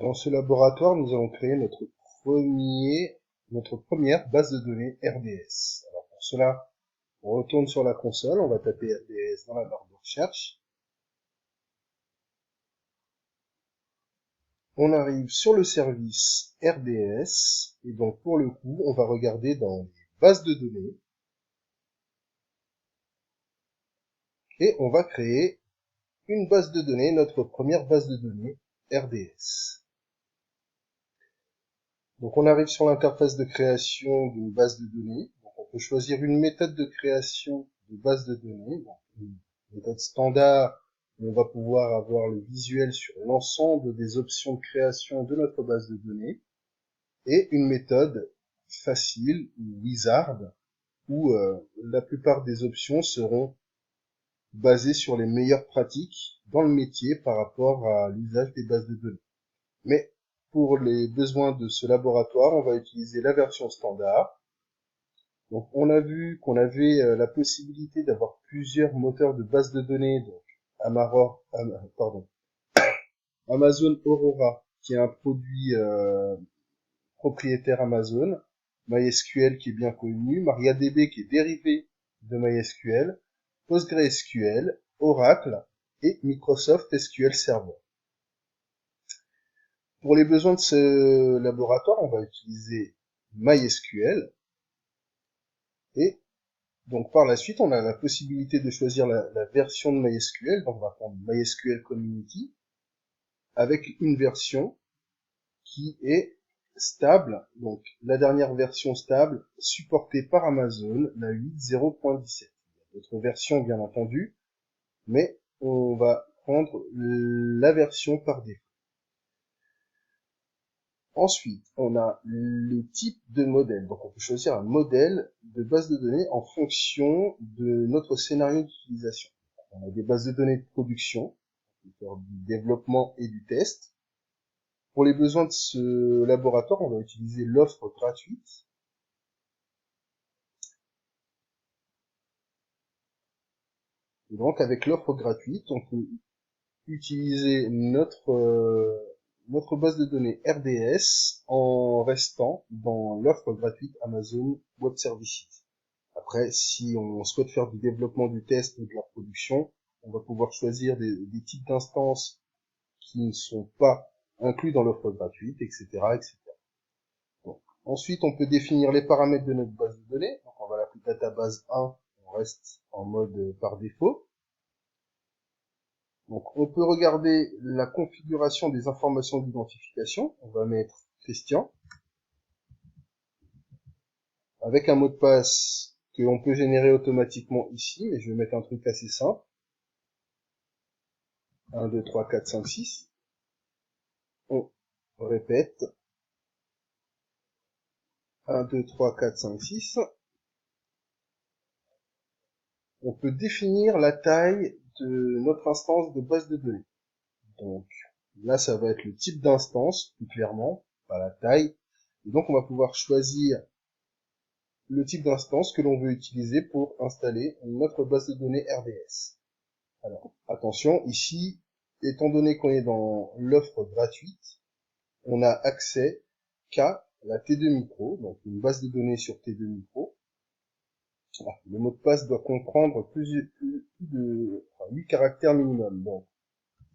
Dans ce laboratoire, nous allons créer notre première base de données RDS. Alors pour cela, on retourne sur la console, on va taper RDS dans la barre de recherche. On arrive sur le service RDS, et donc pour le coup, on va regarder dans les bases de données, et on va créer une base de données, notre première base de données RDS. Donc on arrive sur l'interface de création d'une base de données. Donc on peut choisir une méthode de création de base de données. Donc, une méthode standard, où on va pouvoir avoir le visuel sur l'ensemble des options de création de notre base de données. Et une méthode facile ou wizard, où la plupart des options seront basées sur les meilleures pratiques dans le métier par rapport à l'usage des bases de données. Mais pour les besoins de ce laboratoire, on va utiliser la version standard. Donc, on a vu qu'on avait la possibilité d'avoir plusieurs moteurs de base de données, donc Amazon Aurora, qui est un produit propriétaire Amazon, MySQL qui est bien connu, MariaDB qui est dérivé de MySQL, PostgreSQL, Oracle et Microsoft SQL Server. Pour les besoins de ce laboratoire, on va utiliser MySQL. Et donc par la suite, on a la possibilité de choisir la version de MySQL. Donc on va prendre MySQL Community avec une version qui est stable. Donc la dernière version stable supportée par Amazon, la 8.0.17. Il y a d'autres versions bien entendu, mais on va prendre la version par défaut. Ensuite, on a les types de modèles. Donc, on peut choisir un modèle de base de données en fonction de notre scénario d'utilisation. On a des bases de données de production, on peut faire du développement et du test. Pour les besoins de ce laboratoire, on va utiliser l'offre gratuite. Et donc, avec l'offre gratuite, on peut utiliser notre base de données RDS en restant dans l'offre gratuite Amazon Web Services. Après, si on souhaite faire du développement du test ou de la production, on va pouvoir choisir des types d'instances qui ne sont pas inclus dans l'offre gratuite, etc., etc. Donc, ensuite, on peut définir les paramètres de notre base de données. Donc, on va l'appeler database 1, on reste en mode par défaut. Donc, on peut regarder la configuration des informations d'identification. On va mettre Christian avec un mot de passe que l'on peut générer automatiquement ici, mais je vais mettre un truc assez simple. 1, 2, 3, 4, 5, 6. On répète. 1, 2, 3, 4, 5, 6. On peut définir la taille de notre instance de base de données. Donc, là, ça va être le type d'instance, plus clairement, pas la taille. Et donc, on va pouvoir choisir le type d'instance que l'on veut utiliser pour installer notre base de données RDS. Alors, attention, ici, étant donné qu'on est dans l'offre gratuite, on a accès qu'à la T2 Micro, donc une base de données sur T2 Micro. Le mot de passe doit comprendre plus de 8 caractères minimum, donc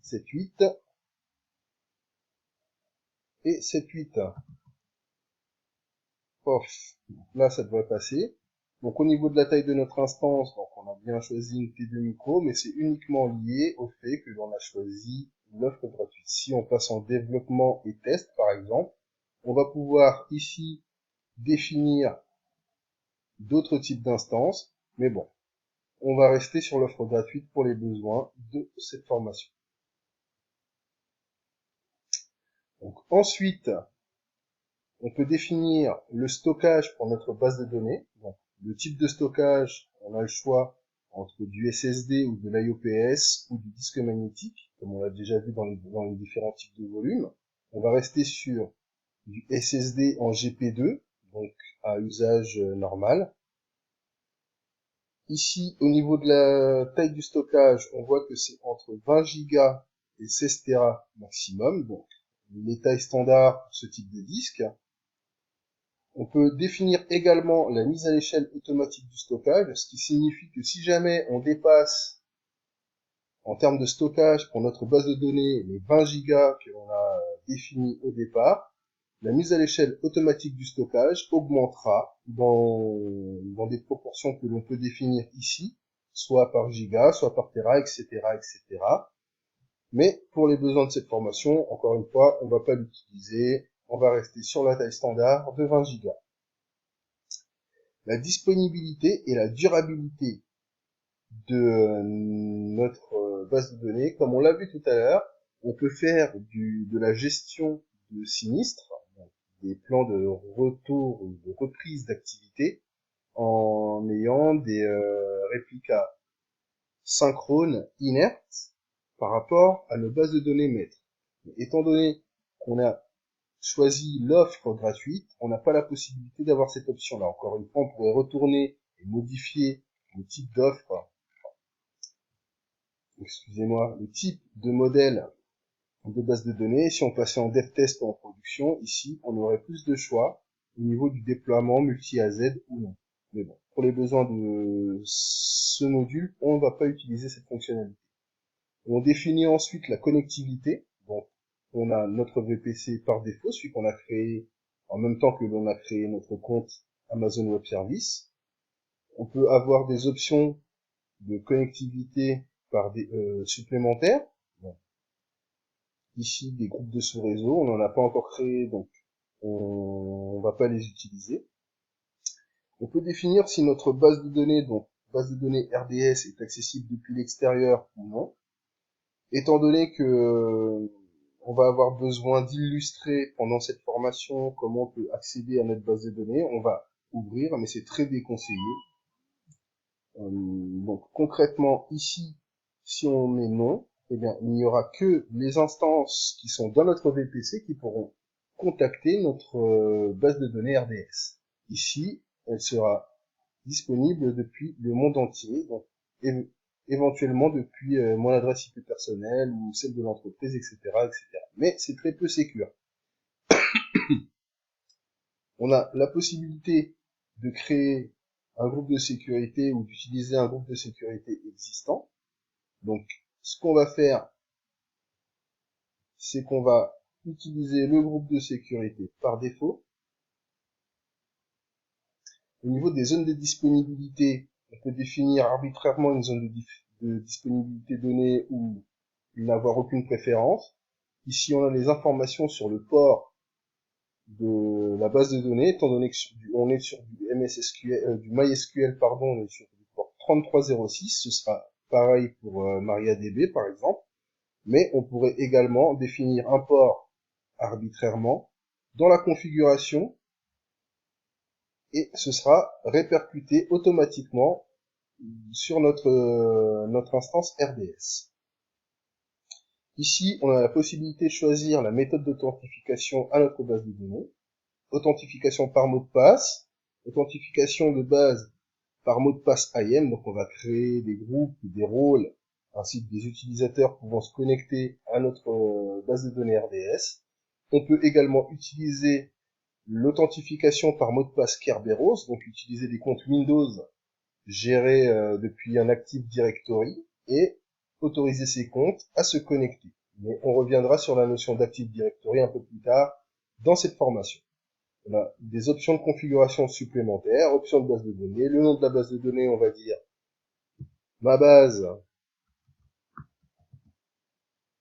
7, 8 et 7, 8. Off. Là, ça devrait passer. Donc, au niveau de la taille de notre instance, donc on a bien choisi une T2 Micro, mais c'est uniquement lié au fait que l'on a choisi l'offre gratuite. Si on passe en développement et test, par exemple, on va pouvoir ici définir d'autres types d'instances, mais bon, on va rester sur l'offre gratuite pour les besoins de cette formation. Donc, ensuite, on peut définir le stockage pour notre base de données. Donc, le type de stockage, on a le choix entre du SSD ou de l'IOPS ou du disque magnétique, comme on l'a déjà vu dans les différents types de volumes. On va rester sur du SSD en GP2, donc à usage normal. Ici, au niveau de la taille du stockage, on voit que c'est entre 20 Go et 16 Tera maximum. Donc, les tailles standards pour ce type de disque. On peut définir également la mise à l'échelle automatique du stockage, ce qui signifie que si jamais on dépasse en termes de stockage pour notre base de données les 20 gigas que l'on a définis au départ, la mise à l'échelle automatique du stockage augmentera dans des proportions que l'on peut définir ici, soit par giga, soit par téra, etc., etc. Mais pour les besoins de cette formation, encore une fois, on ne va pas l'utiliser, on va rester sur la taille standard de 20 Go. La disponibilité et la durabilité de notre base de données, comme on l'a vu tout à l'heure, on peut faire de la gestion de sinistres, des plans de retour ou de reprise d'activité, en ayant des réplicas synchrones inertes par rapport à nos bases de données maîtres. Mais étant donné qu'on a choisi l'offre gratuite, on n'a pas la possibilité d'avoir cette option-là. Encore une fois, on pourrait retourner et modifier le type d'offre, excusez-moi, le type de modèle de base de données. Si on passait en dev test ou en production, ici, on aurait plus de choix au niveau du déploiement multi-AZ ou non. Mais bon, pour les besoins de ce module, on ne va pas utiliser cette fonctionnalité. On définit ensuite la connectivité. Donc, on a notre VPC par défaut, celui qu'on a créé en même temps que l'on a créé notre compte Amazon Web Service. On peut avoir des options de connectivité par supplémentaires. Bon. Ici, des groupes de sous-réseau, on n'en a pas encore créé, donc on va pas les utiliser. On peut définir si notre base de données, donc base de données RDS, est accessible depuis l'extérieur ou non. Étant donné que on va avoir besoin d'illustrer pendant cette formation comment on peut accéder à notre base de données, on va ouvrir, mais c'est très déconseillé. Donc concrètement ici, si on met non, eh bien il n'y aura que les instances qui sont dans notre VPC qui pourront contacter notre base de données RDS. Ici, elle sera disponible depuis le monde entier, donc éventuellement depuis mon adresse IP personnelle ou celle de l'entreprise, etc., etc. Mais c'est très peu sécure. On a la possibilité de créer un groupe de sécurité ou d'utiliser un groupe de sécurité existant. Donc, ce qu'on va faire, c'est qu'on va utiliser le groupe de sécurité par défaut. Au niveau des zones de disponibilité, on peut définir arbitrairement une zone de disponibilité donnée ou n'avoir aucune préférence. Ici, on a les informations sur le port de la base de données, étant donné que on est sur du MSSQL, du MySQL, pardon, on est sur du port 3306, ce sera pareil pour MariaDB par exemple, mais on pourrait également définir un port arbitrairement dans la configuration et ce sera répercuté automatiquement sur notre instance RDS. Ici, on a la possibilité de choisir la méthode d'authentification à notre base de données. Authentification par mot de passe, authentification de base par mot de passe IAM, donc on va créer des groupes, des rôles, ainsi que des utilisateurs pouvant se connecter à notre base de données RDS. On peut également utiliser l'authentification par mot de passe Kerberos, donc utiliser des comptes Windows gérés depuis un Active Directory et autoriser ces comptes à se connecter. Mais on reviendra sur la notion d'Active Directory un peu plus tard dans cette formation. On a des options de configuration supplémentaires, options de base de données. Le nom de la base de données, on va dire ma base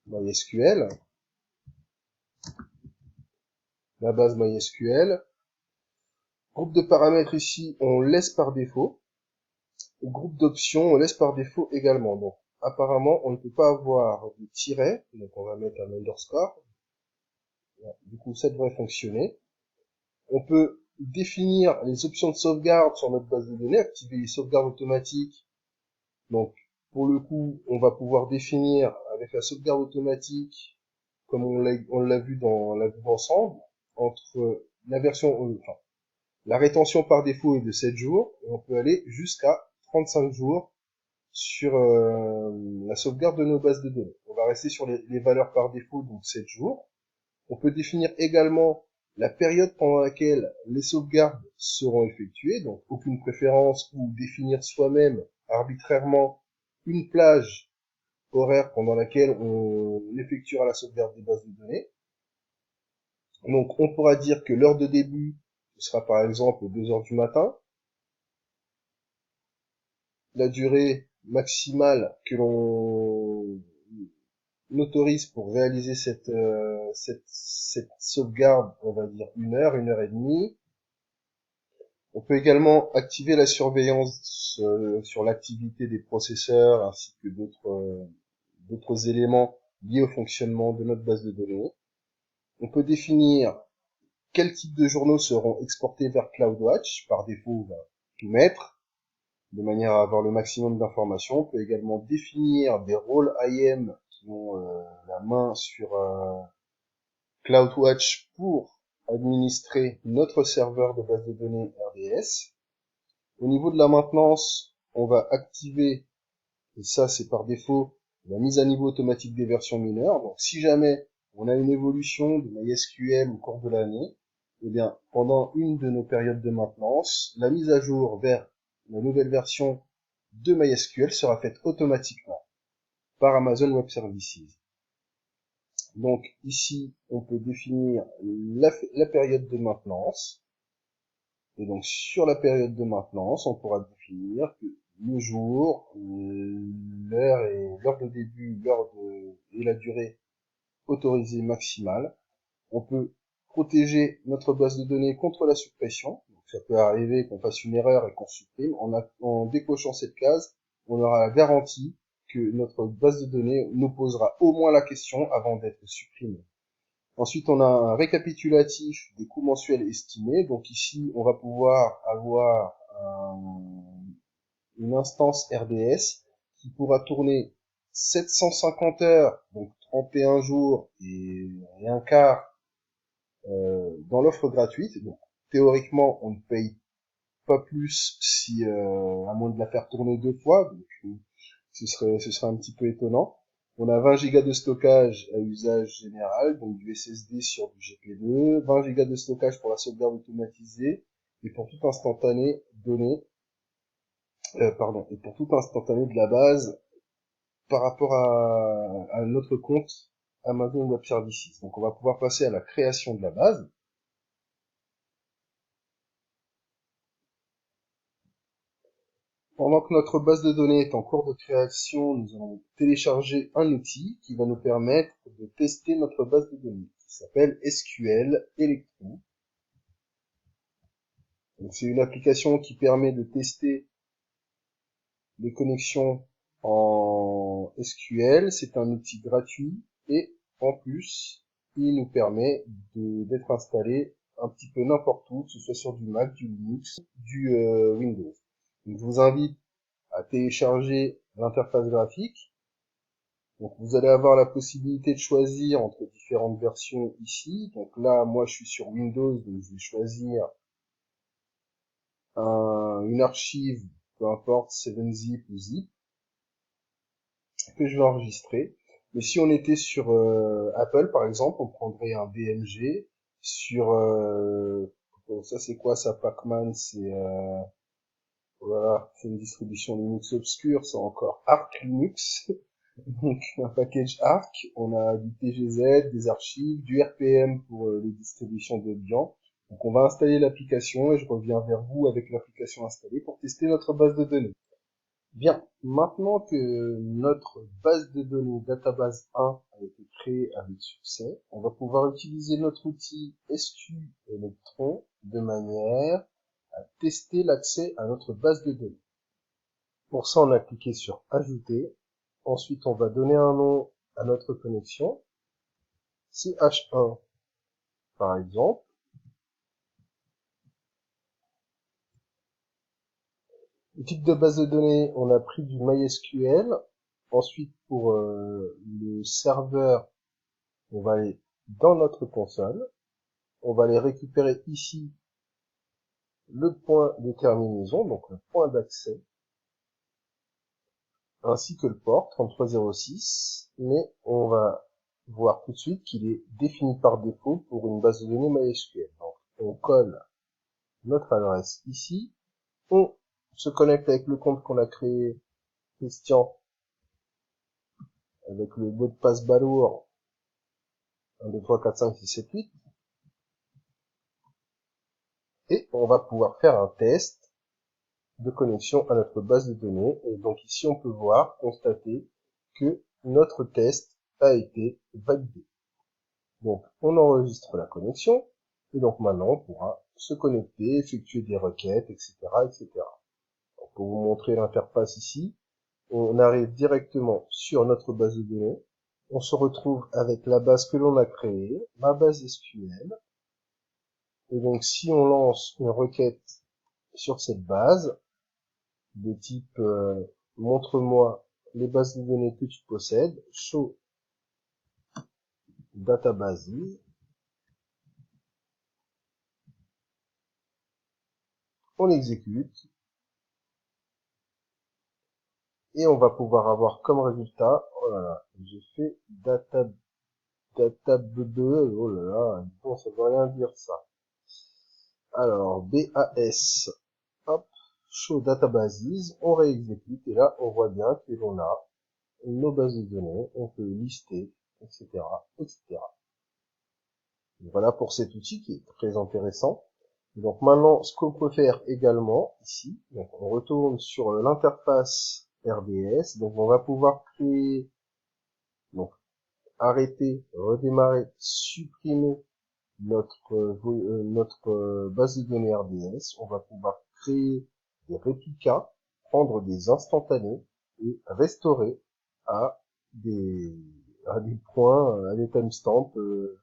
MySQL. Ma base MySQL. Groupe de paramètres ici, on laisse par défaut. Groupe d'options, on laisse par défaut également. Donc, apparemment, on ne peut pas avoir de tiret. Donc, on va mettre un underscore. Du coup, ça devrait fonctionner. On peut définir les options de sauvegarde sur notre base de données, activer les sauvegardes automatiques. Donc, pour le coup, on va pouvoir définir avec la sauvegarde automatique, comme on l'a vu dans la vue d'ensemble, entre la version, enfin, la rétention par défaut est de 7 jours, et on peut aller jusqu'à 35 jours sur la sauvegarde de nos bases de données. On va rester sur les valeurs par défaut, donc 7 jours. On peut définir également la période pendant laquelle les sauvegardes seront effectuées, donc aucune préférence, ou définir soi-même arbitrairement une plage horaire pendant laquelle on effectuera la sauvegarde des bases de données. Donc on pourra dire que l'heure de début ce sera par exemple 2 heures du matin. La durée maximale que l'on autorise pour réaliser cette sauvegarde, on va dire 1 heure et demie. On peut également activer la surveillance sur l'activité des processeurs ainsi que d'autres éléments liés au fonctionnement de notre base de données. On peut définir quels types de journaux seront exportés vers CloudWatch. Par défaut, on va tout mettre de manière à avoir le maximum d'informations. On peut également définir des rôles IAM qui ont la main sur CloudWatch pour administrer notre serveur de base de données RDS. Au niveau de la maintenance, on va activer, et ça c'est par défaut, la mise à niveau automatique des versions mineures. Donc si jamais on a une évolution de MySQL au cours de l'année, eh bien pendant une de nos périodes de maintenance, la mise à jour vers la nouvelle version de MySQL sera faite automatiquement par Amazon Web Services. Donc ici, on peut définir la période de maintenance. Et donc sur la période de maintenance, on pourra définir que le jour, l'heure de début, et la durée autorisée maximale. On peut protéger notre base de données contre la suppression. Donc, ça peut arriver qu'on fasse une erreur et qu'on supprime. En décochant cette case, on aura la garantie que notre base de données nous posera au moins la question avant d'être supprimée. Ensuite, on a un récapitulatif des coûts mensuels estimés. Donc ici, on va pouvoir avoir une instance RDS qui pourra tourner 750 heures, donc 31 jours et un quart dans l'offre gratuite. Donc théoriquement, on ne paye pas plus si à moins de la faire tourner 2 fois. Donc ce serait un petit peu étonnant. On a 20 Go de stockage à usage général, donc du SSD sur du GP2, 20 Go de stockage pour la sauvegarde automatisée et pour tout instantané donné, et pour tout instantané de la base par rapport à notre compte Amazon Web Services. Donc on va pouvoir passer à la création de la base. Pendant que notre base de données est en cours de création, nous allons télécharger un outil qui va nous permettre de tester notre base de données, qui s'appelle SQL Electron. C'est une application qui permet de tester les connexions en SQL. C'est un outil gratuit et en plus, il nous permet d'être installé un petit peu n'importe où, que ce soit sur du Mac, du Linux, du Windows. Donc, je vous invite à télécharger l'interface graphique. Donc vous allez avoir la possibilité de choisir entre différentes versions ici. Donc là, moi je suis sur Windows, donc je vais choisir une archive, peu importe 7-zip ou zip, que je vais enregistrer. Mais si on était sur Apple par exemple, on prendrait un BMG. Sur ça c'est quoi ça, Pacman, c'est voilà, c'est une distribution Linux obscure, c'est encore Arch Linux. Donc un package Arc, on a du TGZ, des archives, du RPM pour les distributions de Debian. Donc on va installer l'application et je reviens vers vous avec l'application installée pour tester notre base de données. Bien, maintenant que notre base de données database 1 a été créée avec succès, on va pouvoir utiliser notre outil SQ Electron de manière à tester l'accès à notre base de données. Pour ça, on a cliqué sur Ajouter. Ensuite, on va donner un nom à notre connexion. CH1, par exemple. Le type de base de données, on a pris du MySQL. Ensuite, pour le serveur, on va aller dans notre console. On va aller récupérer ici le point de terminaison, donc le point d'accès, ainsi que le port 3306. Mais on va voir tout de suite qu'il est défini par défaut pour une base de données MySQL. Donc, on colle notre adresse ici, on se connecte avec le compte qu'on a créé, Christian, avec le mot de passe balourd 1, 2, 3, 4, 5, 6, 7, 8, et on va pouvoir faire un test de connexion à notre base de données. Et donc ici, on peut voir, constater que notre test a été validé. Donc, on enregistre la connexion, et donc maintenant, on pourra se connecter, effectuer des requêtes, etc., etc. Donc, pour vous montrer l'interface ici, on arrive directement sur notre base de données, on se retrouve avec la base que l'on a créée, ma base SQL, et donc si on lance une requête sur cette base, de type montre-moi les bases de données que tu possèdes, show databases, on exécute, et on va pouvoir avoir comme résultat, oh là là, j'ai fait oh là là, bon, ça veut rien dire ça. Alors, BAS, hop, show databases, on réexécute, et là, on voit bien que l'on a nos bases de données, on peut lister, etc., etc. Et voilà pour cet outil qui est très intéressant. Donc maintenant, ce qu'on peut faire également ici, donc on retourne sur l'interface RDS, donc on va pouvoir créer, donc arrêter, redémarrer, supprimer notre base de données RDS. On va pouvoir créer des réplicas, prendre des instantanés et restaurer à des, à des points, à des timestamps que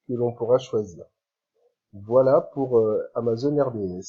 l'on pourra choisir. Voilà pour Amazon RDS.